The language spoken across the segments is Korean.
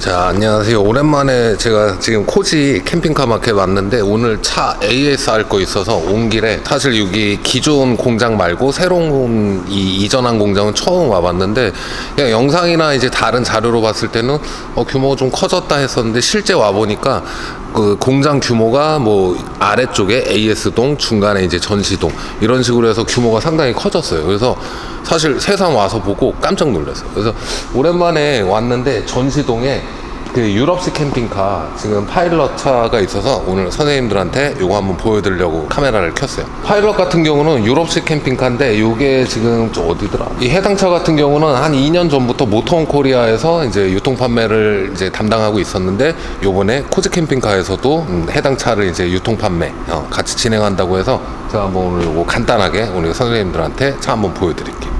자, 안녕하세요. 오랜만에 제가 지금 코지 캠핑카 마켓 왔는데 오늘 차 AS 할 거 있어서 온 길에 사실 여기 기존 공장 말고 새로운 이전한 공장은 처음 와봤는데 그냥 영상이나 이제 다른 자료로 봤을 때는 규모가 좀 커졌다 했었는데 실제 와보니까 그 공장 규모가 뭐 아래쪽에 AS동, 중간에 이제 전시동 이런 식으로 해서 규모가 상당히 커졌어요. 그래서 사실 새삼 와서 보고 깜짝 놀랐어요. 그래서 오랜만에 왔는데 전시동에 그 유럽식 캠핑카 지금 파일럿 차가 있어서 오늘 선생님들한테 요거 한번 보여드리려고 카메라를 켰어요. 파일럿 같은 경우는 유럽식 캠핑카인데 요게 지금 어디더라? 이 해당 차 같은 경우는 한 2년 전부터 모터홈 코리아에서 이제 유통 판매를 이제 담당하고 있었는데 요번에 코지 캠핑카에서도 해당 차를 이제 유통 판매 같이 진행한다고 해서 제가 한번 오늘 요거 간단하게 오늘 선생님들한테 차 한번 보여드릴게요.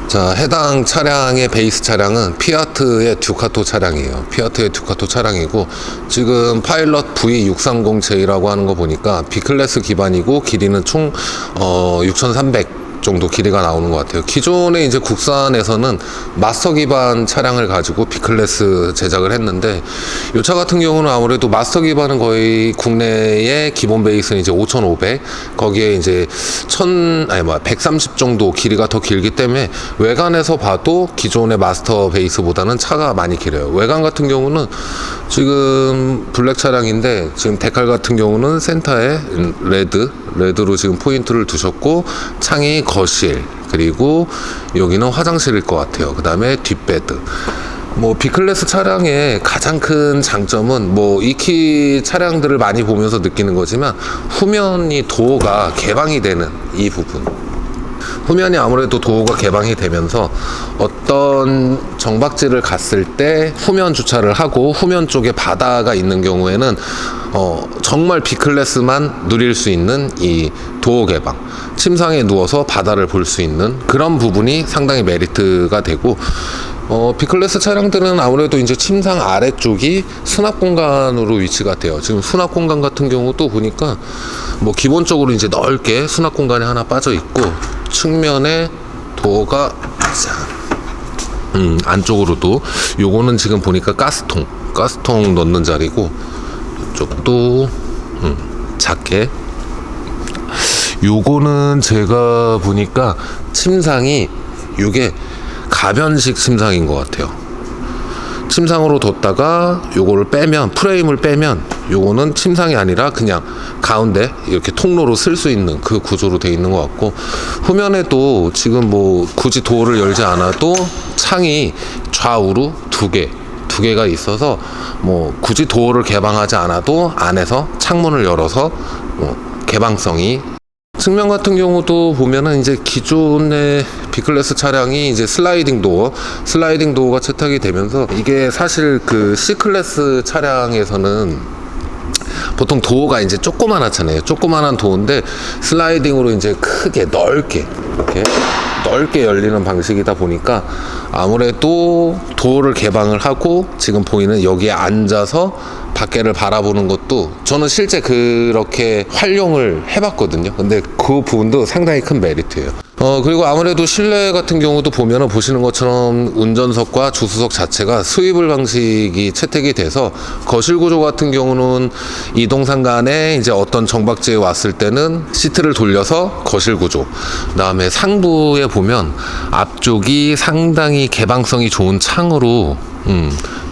자, 해당 차량의 베이스 차량은 피아트의 듀카토 차량이에요. 피아트의 듀카토 차량이고 지금 파일럿 V630J라고 하는 거 보니까 B클래스 기반이고 길이는 총 6300 정도 길이가 나오는 것 같아요. 기존에 이제 국산에서는 마스터 기반 차량을 가지고 B클래스 제작을 했는데 이 차 같은 경우는 아무래도 마스터 기반은 거의 국내의 기본 베이스는 이제 5500 거기에 이제 130 정도 길이가 더 길기 때문에 외관에서 봐도 기존의 마스터 베이스보다는 차가 많이 길어요. 외관 같은 경우는 지금 블랙 차량인데 지금 데칼 같은 경우는 센터에 레드로 지금 포인트를 두셨고 창이 거실 그리고 여기는 화장실일 것 같아요. 그 다음에 뒷베드. 뭐 B클래스 차량의 가장 큰 장점은 뭐 이키 차량들을 많이 보면서 느끼는 거지만 후면이 도어가 개방이 되는 이 부분. 후면이 아무래도 도어가 개방이 되면서 어떤 정박지를 갔을 때 후면 주차를 하고 후면 쪽에 바다가 있는 경우에는 정말 B클래스만 누릴 수 있는 이 도어 개방, 침상에 누워서 바다를 볼 수 있는 그런 부분이 상당히 메리트가 되고 B클래스 차량들은 아무래도 이제 침상 아래쪽이 수납 공간으로 위치가 돼요. 지금 수납 공간 같은 경우도 보니까 뭐 기본적으로 이제 넓게 수납 공간이 하나 빠져 있고 측면에 도어가 안쪽으로도 요거는 지금 보니까 가스통 넣는 자리고 이쪽도 작게 요거는 제가 보니까 침상이 요게 가변식 침상인 것 같아요. 침상으로 뒀다가 요거를 빼면 프레임을 빼면 요거는 침상이 아니라 그냥 가운데 이렇게 통로로 쓸 수 있는 그 구조로 되어 있는 것 같고 후면에도 지금 뭐 굳이 도어를 열지 않아도 창이 좌우로 두 개가 있어서 뭐 굳이 도어를 개방하지 않아도 안에서 창문을 열어서 개방성이 측면 같은 경우도 보면은 이제 기존의 B클래스 차량이 이제 슬라이딩 도어가 채택이 되면서 이게 사실 그 C클래스 차량에서는 보통 도어가 이제 조그만하잖아요. 조그만한 도어인데 슬라이딩으로 이제 크게 넓게 이렇게 넓게 열리는 방식이다 보니까 아무래도 도어를 개방을 하고 지금 보이는 여기에 앉아서 밖에를 바라보는 것도 저는 실제 그렇게 활용을 해봤거든요. 근데 그 부분도 상당히 큰 메리트예요. 그리고 아무래도 실내 같은 경우도 보면은 보시는 것처럼 운전석과 조수석 자체가 스위블 방식이 채택이 돼서 거실 구조 같은 경우는 이동상간에 이제 어떤 정박지에 왔을 때는 시트를 돌려서 거실 구조. 그다음에 상부에 보면 앞쪽이 상당히 개방성이 좋은 창으로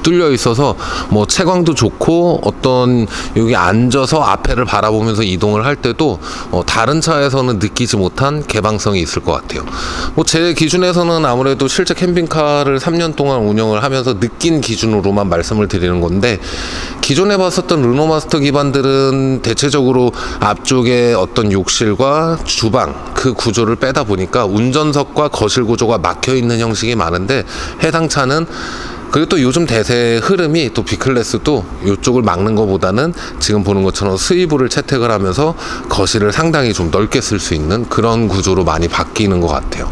뚫려 있어서 뭐 채광도 좋고 어떤 여기 앉아서 앞에를 바라보면서 이동을 할 때도 다른 차에서는 느끼지 못한 개방성이 있을 것 같아요. 뭐 제 기준에서는 아무래도 실제 캠핑카를 3년 동안 운영을 하면서 느낀 기준으로만 말씀을 드리는 건데, 기존에 봤었던 르노마스터 기반들은 대체적으로 앞쪽에 어떤 욕실과 주방 그 구조를 빼다 보니까 운전석과 거실 구조가 막혀 있는 형식이 많은데, 해당 차는 그리고 또 요즘 대세 흐름이 또 B클래스도 이쪽을 막는 것보다는 지금 보는 것처럼 스위브를 채택을 하면서 거실을 상당히 좀 넓게 쓸 수 있는 그런 구조로 많이 바뀌는 것 같아요.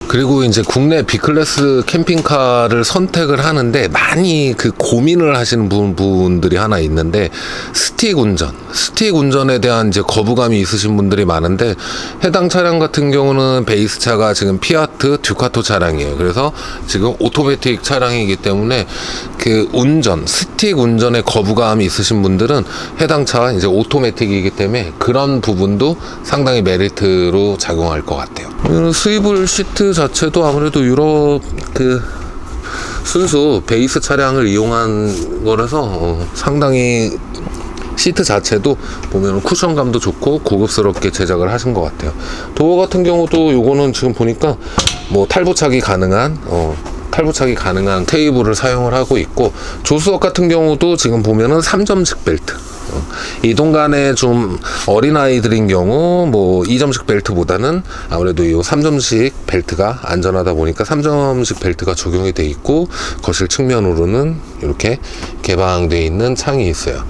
그리고 이제 국내 B클래스 캠핑카를 선택을 하는데 많이 그 고민을 하시는 분들이 하나 있는데, 스틱 운전에 대한 이제 거부감이 있으신 분들이 많은데, 해당 차량 같은 경우는 베이스 차가 지금 피아트 듀카토 차량이에요. 그래서 지금 오토매틱 차량이기 때문에 그 스틱 운전에 거부감이 있으신 분들은 해당 차 이제 오토매틱이기 때문에 그런 부분도 상당히 메리트로 작용할 것 같아요. 스위블 시트 자체도 아무래도 유럽 그 순수 베이스 차량을 이용한 거라서 상당히 시트 자체도 보면 쿠션감도 좋고 고급스럽게 제작을 하신 것 같아요. 도어 같은 경우도 요거는 지금 보니까 뭐 탈부착이 가능한 테이블을 사용을 하고 있고, 조수석 같은 경우도 지금 보면은 3점식 벨트. 이동 간에 좀 어린아이들인 경우 뭐 2점식 벨트보다는 아무래도 이 3점식 벨트가 안전하다 보니까 3점식 벨트가 적용이 돼 있고, 거실 측면으로는 이렇게 개방되어 있는 창이 있어요.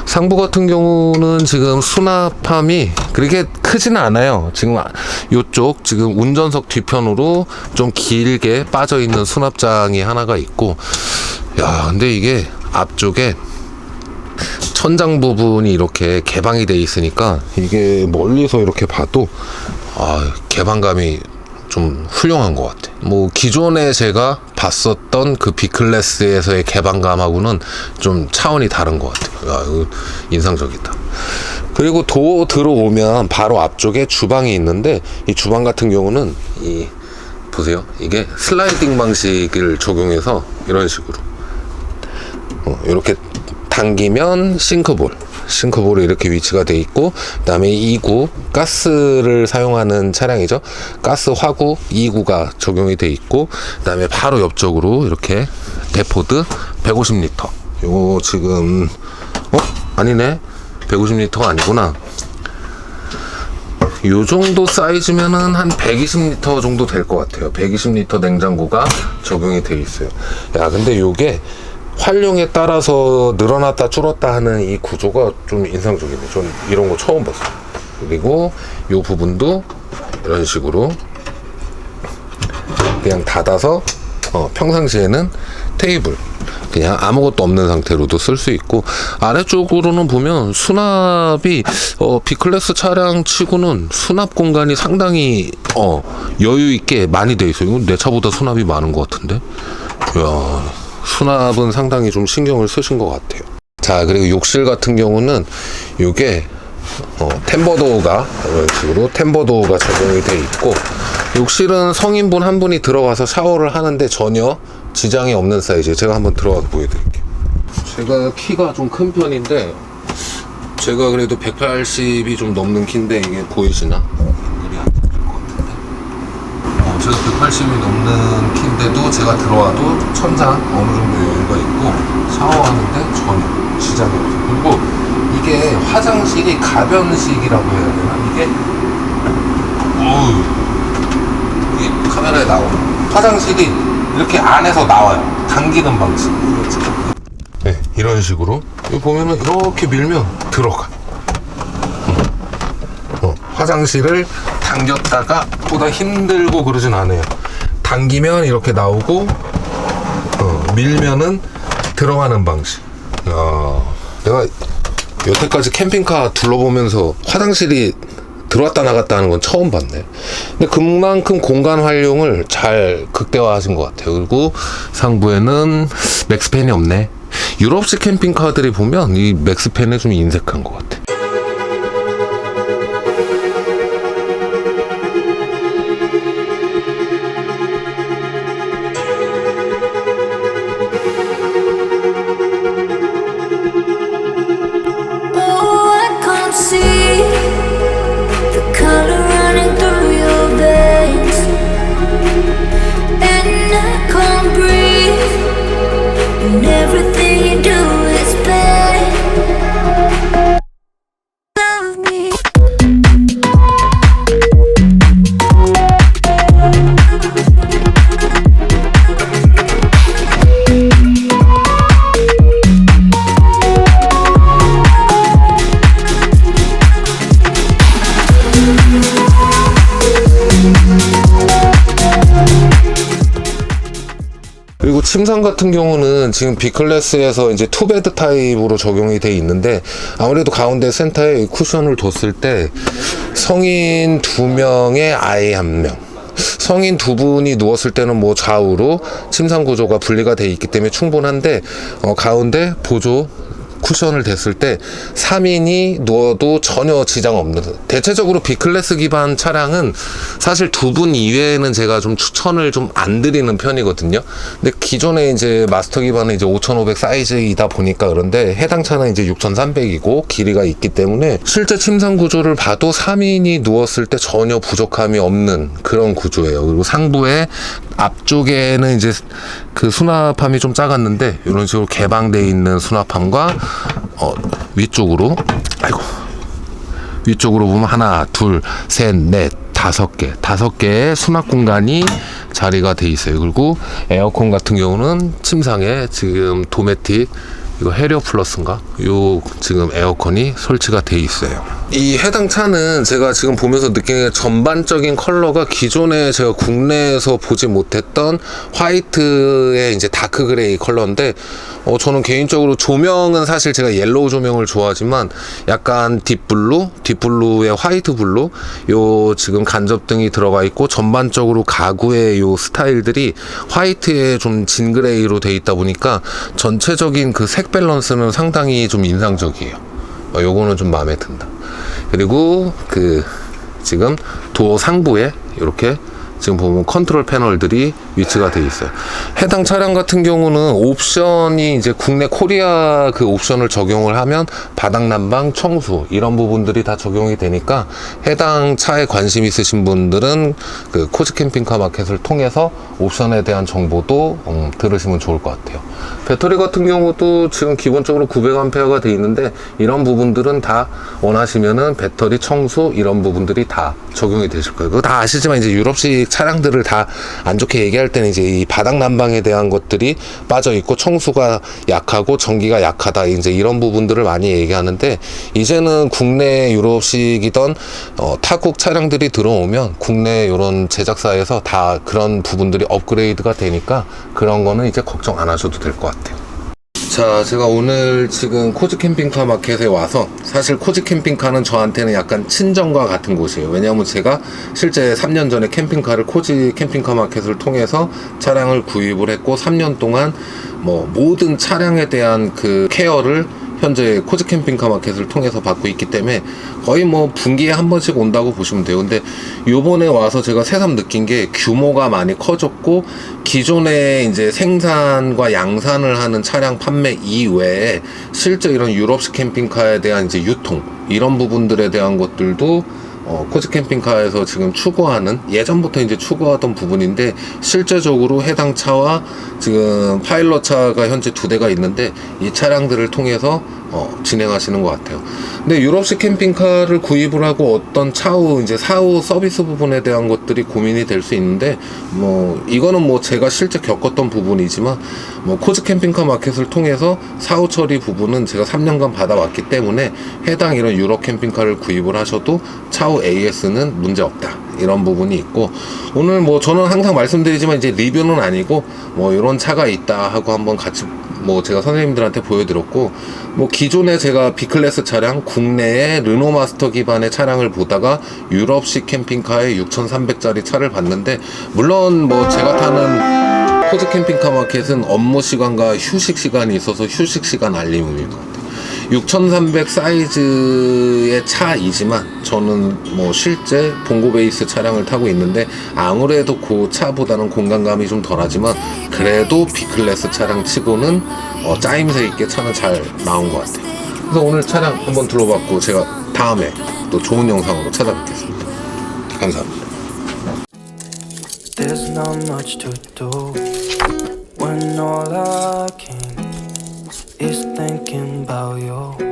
상부 같은 경우는 지금 수납함이 그렇게 크지는 않아요. 지금 이쪽 지금 운전석 뒤편으로 좀 길게 빠져 있는 수납장이 하나가 있고, 야 근데 이게 앞쪽에 천장 부분이 이렇게 개방이 돼 있으니까 이게 멀리서 이렇게 봐도 개방감이 좀 훌륭한 것 같아. 뭐 기존에 제가 봤었던 그 B클래스에서의 개방감하고는 좀 차원이 다른 것 같아요. 야, 이거 인상적이다. 그리고 도어 들어오면 바로 앞쪽에 주방이 있는데, 이 주방 같은 경우는 보세요. 이게 슬라이딩 방식을 적용해서 이런 식으로 이렇게 당기면 싱크볼이 이렇게 위치가 돼 있고, 그 다음에 2구 가스를 사용하는 차량이죠. 가스 화구 2구가 적용이 돼 있고, 그 다음에 바로 옆쪽으로 이렇게 데포드 150리터. 요거 지금 아니네, 150리터가 아니구나. 요 정도 사이즈면은 한 120리터 정도 될 것 같아요. 120리터 냉장고가 적용이 돼 있어요. 야 근데 요게 활용에 따라서 늘어났다 줄었다 하는 이 구조가 좀 인상적이네. 전 이런 거 처음 봤어요. 그리고 이 부분도 이런 식으로 그냥 닫아서 평상시에는 테이블 그냥 아무것도 없는 상태로도 쓸 수 있고, 아래쪽으로는 보면 수납이 B클래스 차량 치고는 수납 공간이 상당히 여유 있게 많이 돼 있어요. 이건 내 차보다 수납이 많은 것 같은데. 이야, 수납은 상당히 좀 신경을 쓰신 것 같아요. 자, 그리고 욕실 같은 경우는 이게 템버도어가 이런 식으로 템버도어가 적용이 돼 있고, 욕실은 성인분 한 분이 들어가서 샤워를 하는데 전혀 지장이 없는 사이즈. 제가 한번 들어가서 보여드릴게요. 제가 키가 좀 큰 편인데, 제가 그래도 180이 좀 넘는 키인데 이게 보이시나? 제가 180이 넘는 키인데도 제가 들어와도 천장 어느 정도 여유가 있고 샤워하는데 전혀 지장이 없어요. 그리고 이게 화장실이 가변식이라고 해야 되나? 이게 카메라에 나오는 화장실이 이렇게 안에서 나와요. 당기는 방식. 네, 이런 식으로 여기 보면은 이렇게 밀면 들어가. 화장실을 당겼다가 보다 힘들고 그러진 않아요. 당기면 이렇게 나오고 밀면은 들어가는 방식. 내가 여태까지 캠핑카 둘러보면서 화장실이 들어왔다 나갔다 하는 건 처음 봤네. 근데 그만큼 공간 활용을 잘 극대화하신 것 같아요. 그리고 상부에는 맥스팬이 없네. 유럽식 캠핑카들이 보면 이 맥스팬에 좀 인색한 것 같아. 그리고 침상 같은 경우는 지금 B클래스에서 이제 투베드 타입으로 적용이 돼 있는데, 아무래도 가운데 센터에 쿠션을 뒀을 때 성인 2명에 아이 1명, 성인 2분이 누웠을 때는 뭐 좌우로 침상 구조가 분리가 돼 있기 때문에 충분한데, 가운데 보조 쿠션을 댔을 때 3인이 누워도 전혀 지장 없는, 대체적으로 B클래스 기반 차량은 사실 2분 이외에는 제가 좀 추천을 좀 안 드리는 편이거든요. 근데 기존에 이제 마스터 기반은 이제 5500 사이즈이다 보니까 그런데, 해당 차는 이제 6300이고 길이가 있기 때문에 실제 침상 구조를 봐도 3인이 누웠을 때 전혀 부족함이 없는 그런 구조예요. 그리고 상부에 앞쪽에는 이제 그 수납함이 좀 작았는데, 이런 식으로 개방되어 있는 수납함과 위쪽으로, 위쪽으로 보면 하나, 둘, 셋, 넷, 5개의 수납 공간이 자리가 돼 있어요. 그리고 에어컨 같은 경우는 침상에 지금 도메틱, 이거 헤리오 플러스인가? 요 지금 에어컨이 설치가 돼 있어요. 이 해당 차는 제가 지금 보면서 느끼는 게, 전반적인 컬러가 기존에 제가 국내에서 보지 못했던 화이트의 이제 다크 그레이 컬러인데, 저는 개인적으로 조명은 사실 제가 옐로우 조명을 좋아하지만 약간 딥블루의 화이트 블루, 요 지금 간접등이 들어가 있고 전반적으로 가구의 요 스타일들이 화이트에 좀 진그레이로 돼 있다 보니까 전체적인 그 색 밸런스는 상당히 좀 인상적이에요. 요거는 좀 마음에 든다. 그리고 그 지금 도어 상부에 이렇게 지금 보면 컨트롤 패널들이 위치가 돼 있어요. 해당 차량 같은 경우는 옵션이 이제 국내 코리아 그 옵션을 적용을 하면 바닥 난방, 청소 이런 부분들이 다 적용이 되니까, 해당 차에 관심 있으신 분들은 그 코지 캠핑카 마켓을 통해서 옵션에 대한 정보도 들으시면 좋을 것 같아요. 배터리 같은 경우도 지금 기본적으로 900A가 돼 있는데, 이런 부분들은 다 원하시면은 배터리 청소 이런 부분들이 다 적용이 되실 거예요. 그거 다 아시지만 이제 유럽식 차량들을 다 안 좋게 얘기할 때는 이제 이 바닥 난방에 대한 것들이 빠져 있고 청수가 약하고 전기가 약하다, 이제 이런 부분들을 많이 얘기하는데, 이제는 국내 유럽식이던 타국 차량들이 들어오면 국내 이런 제작사에서 다 그런 부분들이 업그레이드가 되니까 그런 거는 이제 걱정 안 하셔도 될 것 같아요. 자, 제가 오늘 지금 코지 캠핑카 마켓에 와서, 사실 코지 캠핑카는 저한테는 약간 친정과 같은 곳이에요. 왜냐하면 제가 실제 3년 전에 캠핑카를 코지 캠핑카 마켓을 통해서 차량을 구입을 했고, 3년 동안 뭐 모든 차량에 대한 그 케어를 현재 코지 캠핑카 마켓을 통해서 받고 있기 때문에 거의 뭐 분기에 한 번씩 온다고 보시면 돼요. 근데 요번에 와서 제가 새삼 느낀 게, 규모가 많이 커졌고, 기존에 이제 생산과 양산을 하는 차량 판매 이외에 실제 이런 유럽식 캠핑카에 대한 이제 유통, 이런 부분들에 대한 것들도 코지 캠핑카에서 지금 추구하는, 예전부터 이제 추구하던 부분인데, 실제적으로 해당 차와 지금 파일럿 차가 현재 2대가 있는데, 이 차량들을 통해서 진행하시는 것 같아요. 근데 유럽식 캠핑카를 구입을 하고 어떤 차후 이제 사후 서비스 부분에 대한 것들이 고민이 될 수 있는데, 뭐 이거는 뭐 제가 실제 겪었던 부분이지만, 뭐 코지 캠핑카 마켓을 통해서 사후 처리 부분은 제가 3년간 받아왔기 때문에, 해당 이런 유럽 캠핑카를 구입을 하셔도 차후 AS는 문제 없다, 이런 부분이 있고, 오늘 뭐 저는 항상 말씀드리지만 이제 리뷰는 아니고, 뭐 이런 차가 있다 하고 한번 같이 뭐 제가 선생님들한테 보여드렸고, 뭐 기존에 제가 B클래스 차량, 국내에 르노 마스터 기반의 차량을 보다가 유럽식 캠핑카에 6300짜리 차를 봤는데, 물론 뭐 제가 타는 코지 캠핑카 마켓은 업무 시간과 휴식 시간이 있어서 휴식 시간 알림음일 것 같아요. 6300 사이즈의 차이지만 저는 뭐 실제 봉고 베이스 차량을 타고 있는데, 아무래도 그 차보다는 공간감이 좀 덜하지만 그래도 B클래스 차량 치고는 짜임새 있게 차는 잘 나온 것 같아요. 그래서 오늘 차량 한번 둘러봤고, 제가 다음에 또 좋은 영상으로 찾아뵙겠습니다. 감사합니다. There's not much to do when all I can is thinking about you.